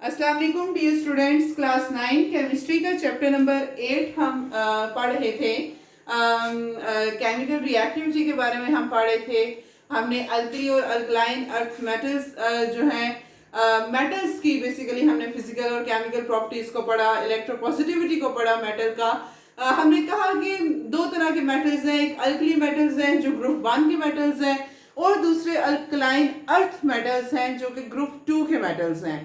अस्सलाम वालेकुम dear students. Class 9 chemistry का चैप्टर नंबर 8 हम पढ़ रहे थे। केमिकल रिएक्टिविटी के बारे में हम पढ़ रहे थे। हमने अल्कली और अल्कलाइन अर्थ मेटल्स जो हैं मेटल्स की बेसिकली हमने फिजिकल और केमिकल प्रॉपर्टीज को पढ़ा, इलेक्ट्रोपॉजिटिविटी को पढ़ा मेटल का। हमने कहा कि दो तरह के मेटल्स हैं, एक अल्कली मेटल्स हैं जो ग्रुप 1 के मेटल्स हैं और दूसरे अल्कलाइन अर्थ मेटल्स हैं जो कि ग्रुप 2 के मेटल्स हैं।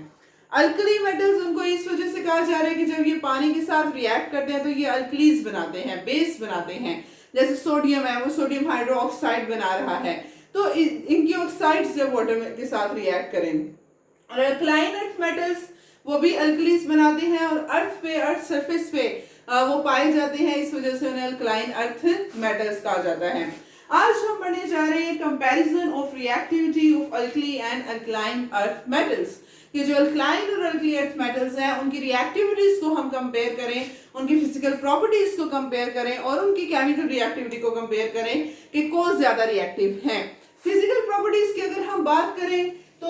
अल्कली मेटल्स उनको इस वजह से कहा जा रहा है कि जब ये पानी के साथ रिएक्ट करते हैं तो ये अल्कलीज बनाते हैं, बेस बनाते हैं। जैसे सोडियम है, वो सोडियम हाइड्रो ऑक्साइड बना रहा है, तो इनकी ऑक्साइड्स जब वाटर के साथ रिएक्ट करें। और अल्कलाइन अर्थ मेटल्स वो भी अल्कलीज बनाते हैं और अर्थ सरफेस पे वो पाए जाते हैं, इस वजह से उन्हें अल्कलाइन अर्थ मेटल्स कहा जाता है। आज हम पढ़ने जा रहे हैं comparison of reactivity of alkali and alkaline earth metals. कि जो अल्कलाइन और अल्कली अर्थ मेटल्स हैं उनकी रिएक्टिविटीज को हम कंपेयर करें, उनकी फिजिकल प्रॉपर्टीज को कंपेयर करें और उनकी केमिकल रिएक्टिविटी को कंपेयर करें कि कौन ज्यादा रिएक्टिव है। फिजिकल प्रॉपर्टीज की अगर हम बात करें तो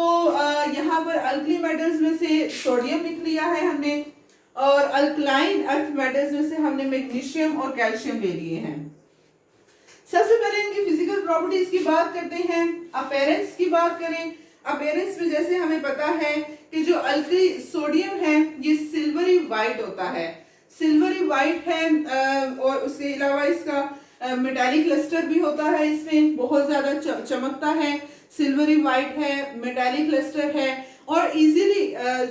यहाँ पर अल्कली मेटल्स में से सोडियम लिख लिया है हमने और अल्कलाइन अर्थ मेटल्स में से हमने मैग्नीशियम और कैल्शियम ले लिए हैं। सबसे पहले इनकी फिजिकल प्रॉपर्टीज की बात करते हैं। अपीयरेंस की बात करें, अपीयरेंस में जैसे हमें पता है कि जो अल्कली सोडियम है ये सिल्वरी वाइट होता है, सिल्वरी वाइट है और उसके अलावा इसका मेटालिक लस्टर भी होता है, इसमें बहुत ज्यादा चमकता है, सिल्वरी वाइट है, मेटालिक लस्टर है और इजीली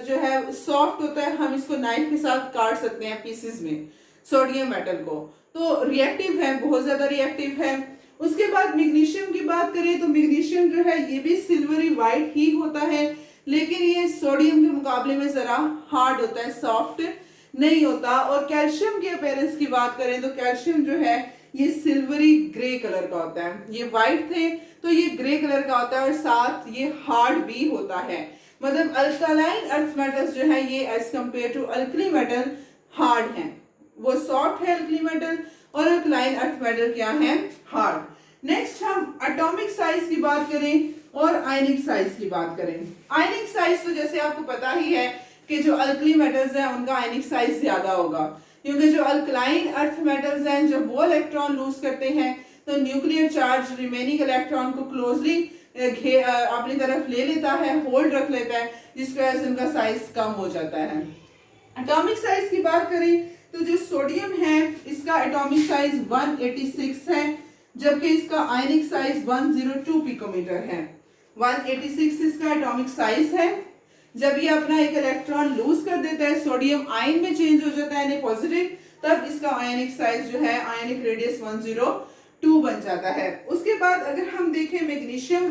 जो है सॉफ्ट होता है। हम इसको नाइफ के साथ काट सकते हैं पीसेस में सोडियम मेटल को, तो रिएक्टिव है, बहुत ज्यादा रिएक्टिव है। उसके बाद मैग्नीशियम की बात करें तो मैग्नीशियम जो है ये भी सिल्वरी वाइट ही होता है, लेकिन ये सोडियम के मुकाबले में जरा हार्ड होता है, सॉफ्ट नहीं होता। और कैल्शियम के अपीयरेंस की बात करें तो कैल्शियम जो है ये सिल्वरी ग्रे कलर का होता है, ये वाइट थे तो ये ग्रे कलर का होता है और साथ ये हार्ड भी होता है। मतलब अल्कलाइन अर्थ मेटल्स जो है ये as compare to alkali metal hard है, वो सॉफ्ट है अल्कली मेटल और अल्कलाइन अर्थ मेटल क्या है, हार्ड। नेक्स्ट हम एटॉमिक साइज की बात करें और आयनिक साइज की बात करें। आयनिक साइज तो जैसे आपको पता ही है कि जो अल्कली मेटल्स हैं उनका आयनिक साइज ज्यादा होगा, क्योंकि जो अल्कलाइन अर्थ मेटल्स हैं जब वो इलेक्ट्रॉन लूज करते हैं तो न्यूक्लियर चार्ज रिमेनिंग इलेक्ट्रॉन को क्लोजली अपनी तरफ ले लेता है, होल्ड रख लेता है, जिसकी वजह से उनका साइज कम हो जाता है। एटॉमिक साइज की बात करें तो जो सोडियम है इसका एटॉमिक साइज 186 है, जबकि इसका आयनिक साइज 102 पिकोमीटर है। 186 इसका एटॉमिक साइज है। जब ये अपना एक इलेक्ट्रॉन लूज कर देता है, सोडियम आयन में चेंज हो जाता है पॉजिटिव, तब इसका आयनिक साइज जो है आयनिक रेडियस 102 बन जाता है। उसके बाद अगर हम देखें मैग्नीशियम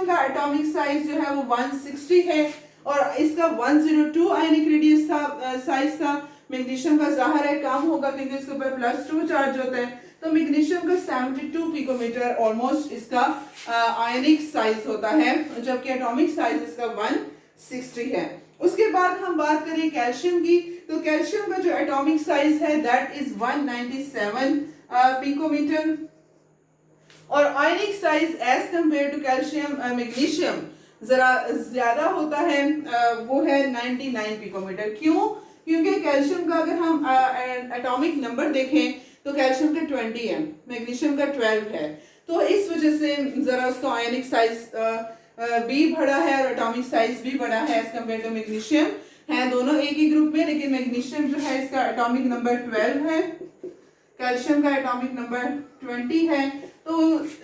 का एटॉमिक साइज जो है वो 160 है और इसका 102 आयनिक रेडियस था, साइज था। मैग्नीशियम का जाहिर है कम होगा क्योंकि इसके ऊपर +2 चार्ज होता है, तो मैग्नीशियम का 72 पिकोमीटर ऑलमोस्ट इसका आयनिक साइज होता है, जबकि एटॉमिक साइज इसका 160 है। उसके बाद हम बात करें कैल्शियम की, तो कैल्शियम का जो एटॉमिक साइज है दैट इज 197 पिकोमीटर और ionic size as compare to calcium magnesium जरा ज्यादा होता है, वो है 99 पिकोमीटर। क्यों? क्योंकि कैल्शियम का अगर हम एटॉमिक नंबर देखें तो कैल्शियम का 20 है, मैग्नीशियम का 12 है, तो इस वजह से जरा उसका आयनिक साइज भी बड़ा है और एटॉमिक साइज भी बड़ा है एज कंपेयर टू मैग्नीशियम। है दोनों एक ही ग्रुप में, लेकिन मैग्नीशियम जो है इसका एटॉमिक नंबर 12 है, कैल्शियम का एटॉमिक नंबर 20 है। तो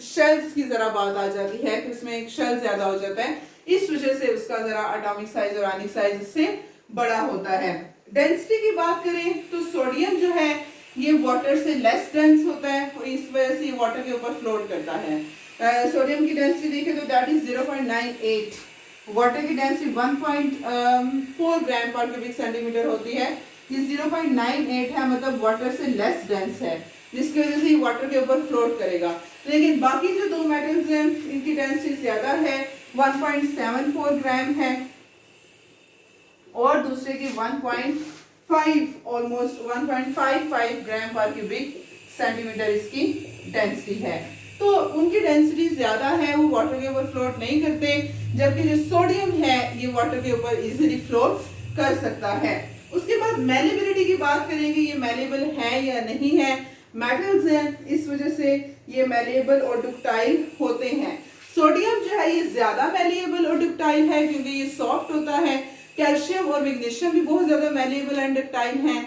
शेल्स की जरा बात आ जाती है कि उसमें एक शेल ज्यादा हो जाता है, इस वजह से उसका जरा एटॉमिक साइज और आयनिक साइज इससे बड़ा होता है। डेंसिटी की बात करें तो सोडियम जो है ये वाटर से लेस डेंस होता है और इस वजह से ये वाटर के ऊपर फ्लोट करता है। सोडियम की डेंसिटी देखें तो दैट इज 0.98, वाटर की डेंसिटी 1.4 ग्राम पर क्यूबिक सेंटीमीटर होती है, ये 0.98 है, मतलब वाटर से लेस डेंस है, जिसकी वजह से ये वाटर के ऊपर फ्लोट करेगा। लेकिन बाकी जो दो मेटल्स हैं इनकी डेंसिटी ज्यादा है, 1.74 ग्राम है और दूसरे की 1.5 ऑलमोस्ट 1.55 ग्राम पर क्यूबिक सेंटीमीटर इसकी डेंसिटी है। तो उनकी डेंसिटी ज्यादा है, वो वाटर के ऊपर फ्लोट नहीं करते, जबकि जो सोडियम है ये वाटर के ऊपर इजीली फ्लोट कर सकता है। उसके बाद मेलेबिलिटी की बात करेंगे, ये मेलेबल है या नहीं है। मेटल्स हैं, इस वजह से ये मेलेबल और डक्टाइल होते हैं। सोडियम जो है ये ज्यादा मेलेबल और डक्टाइल है क्योंकि ये सॉफ्ट होता है। कैल्शियम और मैग्नीशियम भी बहुत ज्यादा मेलेबल एंड डक्टाइल हैं,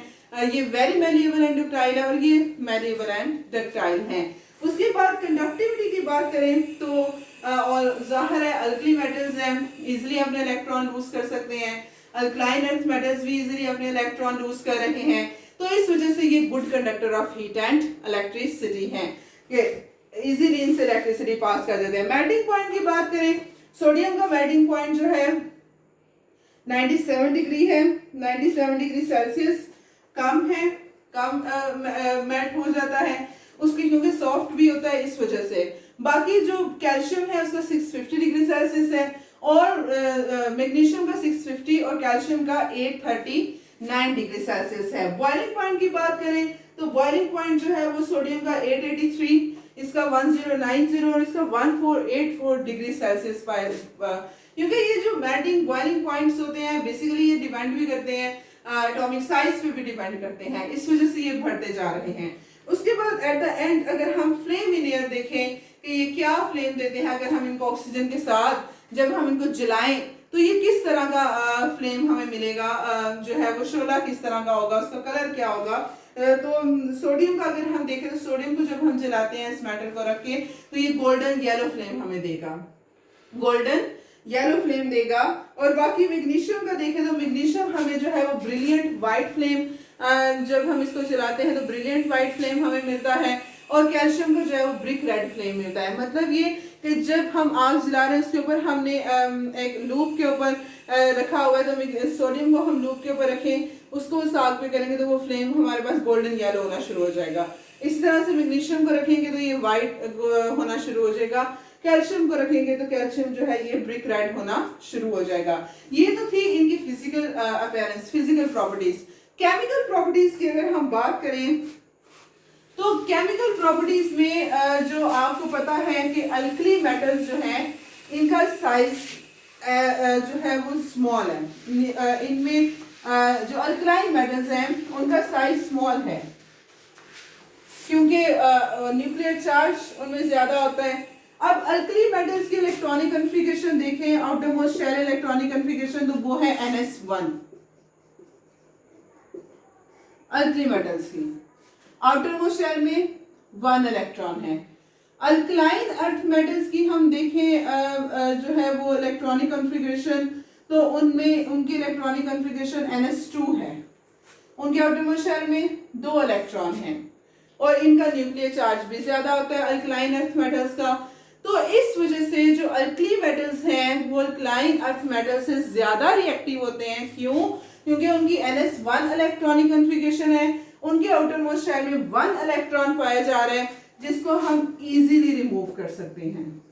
ये वेरी मेलेबल एंड डक्टाइल है, और ये मेलेबल एंड डक्टाइल हैं। उसके बाद कंडक्टिविटी की बात करें तो और जाहिर है अल्कली मेटल्स हैं, इजिली अपने इलेक्ट्रॉन लूज कर सकते हैं। अल्कलाइन अर्थ मेटल्स भी इजिली अपने इलेक्ट्रॉन लूज कर रहे हैं, तो इस वजह से ये good conductor of heat and electricity हैं, ये इजीली इनसे इलेक्ट्रिसिटी पास कर देते हैं। मेल्टिंग पॉइंट की बात करें, सोडियम का मेल्टिंग पॉइंट जो है 97 डिग्री है, 97 डिग्री सेल्सियस कम है, कम मेल्ट हो जाता है उसकी, क्योंकि सॉफ्ट भी होता है इस वजह से। बाकी जो कैल्शियम है उसका 650 डिग्री सेल्सियस है, और मैग्नीशियम का 650 और कैल्शियम का 839 डिग्री सेल्सियस है। बॉइलिंग पॉइंट की बात करें तो बॉइलिंग पॉइंट जो है वो सोडियम का 883, इसका 1090 और इसका 1484 डिग्री सेल्सियस पाए, क्योंकि ये जो मेल्टिंग बॉइलिंग पॉइंट्स होते हैं बेसिकली ये डिपेंड भी करते हैं एटॉमिक साइज पे भी डिपेंड करते हैं, इस वजह से ये बढ़ते जा रहे हैं। उसके बाद एट द एंड अगर हम फ्लेम लिनियर देखें कि ये क्या फ्लेम देते हैं, अगर हम इनको ऑक्सीजन के साथ जब हम इनको जलाएं तो ये किस तरह का फ्लेम हमें मिलेगा, जो है वो शोला किस तरह का होगा, उसका कलर क्या होगा। तो सोडियम का अगर हम देखें तो सोडियम को जब हम जलाते हैं इस मेटल को रख के तो ये गोल्डन येलो फ्लेम हमें देगा, गोल्डन येलो फ्लेम देगा। और बाकी मैग्नीशियम का देखें तो मैग्नीशियम हमें जो है वो ब्रिलियंट व्हाइट फ्लेम, जब हम इसको जलाते हैं तो ब्रिलियंट व्हाइट फ्लेम हमें मिलता है, और कैल्शियम को जो है वो ब्रिक रेड फ्लेम मिलता है। मतलब ये कि जब हम आग जला रहे हैं उसके ऊपर हमने एक लूप के ऊपर रखा हुआ है, तो सोडियम को हम लूप के ऊपर रखें, उसको उस आग पे करेंगे तो वो फ्लेम हमारे पास गोल्डन येलो होना शुरू हो जाएगा। इसी तरह से मैग्नीशियम को रखेंगे तो ये व्हाइट होना शुरू हो जाएगा, कैल्शियम को रखेंगे तो कैल्शियम जो है ये ब्रिक रेड होना शुरू हो जाएगा। ये तो थी इनकी physical appearance, physical properties. Chemical properties की अगर हम बात करें तो केमिकल प्रॉपर्टीज में जो आपको पता है कि अल्कली मेटल्स जो हैं इनका साइज जो है वो स्मॉल है, इनमें जो अल्कलाइन मेटल्स हैं उनका साइज स्मॉल है क्योंकि न्यूक्लियर चार्ज उनमें ज्यादा होता है। अब अल्कली मेटल्स की इलेक्ट्रॉनिक कॉन्फ़िगरेशन देखें, outermost shell electronic configuration तो वो है NS1 अल्कली मेटल्स की, आउटर मोस्ट शेल में 1 इलेक्ट्रॉन है। अल्कलाइन अर्थ मेटल्स की हम देखें जो है वो इलेक्ट्रॉनिक कॉन्फ़िगरेशन तो उनमें उनकी इलेक्ट्रॉनिक कॉन्फ़िगरेशन NS2 है, उनके आउटर मोस्ट शेल में 2 इलेक्ट्रॉन हैं, और इनका न्यूक्लियर चार्ज भी ज्यादा होता है अल्कलाइन अर्थ मेटल्स का। तो इस वजह से जो अल्कली मेटल्स हैं वो अल्कलाइन अर्थ मेटल से ज्यादा रिएक्टिव होते हैं। क्यों? क्योंकि उनकी NS1 इलेक्ट्रॉनिक कॉन्फ़िगरेशन है, उनके आउटर मोस्ट शेल में 1 इलेक्ट्रॉन पाया जा रहा है जिसको हम इजीली रिमूव कर सकते हैं।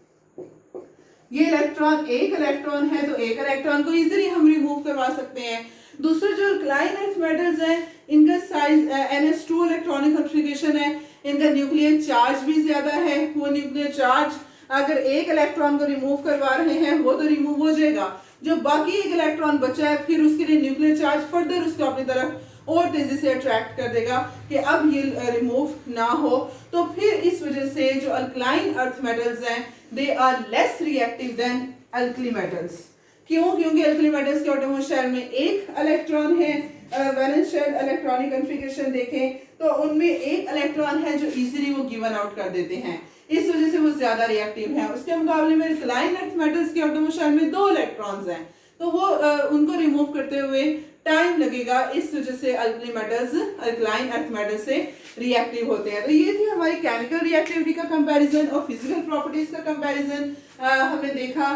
ये इलेक्ट्रॉन एक इलेक्ट्रॉन है तो एक इलेक्ट्रॉन को इजीली हम रिमूव करवा सकते हैं। दूसरे जो अल्कलाइन अर्थ मेटल्स हैं इनका साइज NS2 इलेक्ट्रॉनिक कॉन्फ़िगरेशन है, इनका न्यूक्लियर चार्ज भी ज्यादा है। वो न्यूक्लियर चार्ज अगर एक इलेक्ट्रॉन को रिमूव करवा रहे हैं वो तो रिमूव हो जाएगा, जो बाकी एक इलेक्ट्रॉन बचा है फिर उसके लिए न्यूक्लियर चार्ज फर्दर उसको अपनी तरफ और तेजी से अट्रैक्ट कर देगा कि अब ये रिमूव ना हो। तो फिर इस वजह से जो अल्कलाइन अर्थ मेटल्स हैं they are less reactive than alkali metals. क्यों? क्योंकि अल्कली मेटल्स के आउटर मोस्ट शेल में एक इलेक्ट्रॉन है। वैलेंस शेल इलेक्ट्रॉनिक कॉन्फ़िगरेशन देखें तो उनमें एक इलेक्ट्रॉन है जो इजीली वो गिवन आउट कर देते हैं, इस वजह से वो ज्यादा रिएक्टिव है। उसके मुकाबले में अल्कलाइन अर्थ मेटल्स के आउटर मोस्ट शेल में 2 इलेक्ट्रॉन्स हैं तो वो उनको रिमूव करते हुए टाइम लगेगा, इस वजह से alkali metals alkaline earth metal से रिएक्टिव होते हैं। तो ये थी हमारी केमिकल रिएक्टिविटी का कंपैरिजन और फिजिकल प्रॉपर्टीज का कंपैरिजन हमने देखा।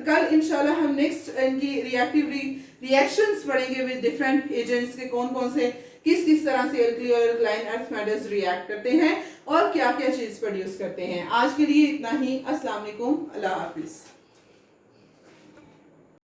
कल इंशाल्लाह हम नेक्स्ट इनकी रिएक्शंस पढ़ेंगे विद डिफरेंट एजेंट्स के कौन कौन से किस तरह से अल्कली और अल्कलाइन अर्थ मेटल्स रिएक्ट करते हैं और क्या क्या चीज प्रोड्यूस करते हैं। आज के लिए इतना ही। अस्सलाम वालेकुम, अल्लाह हाफिज।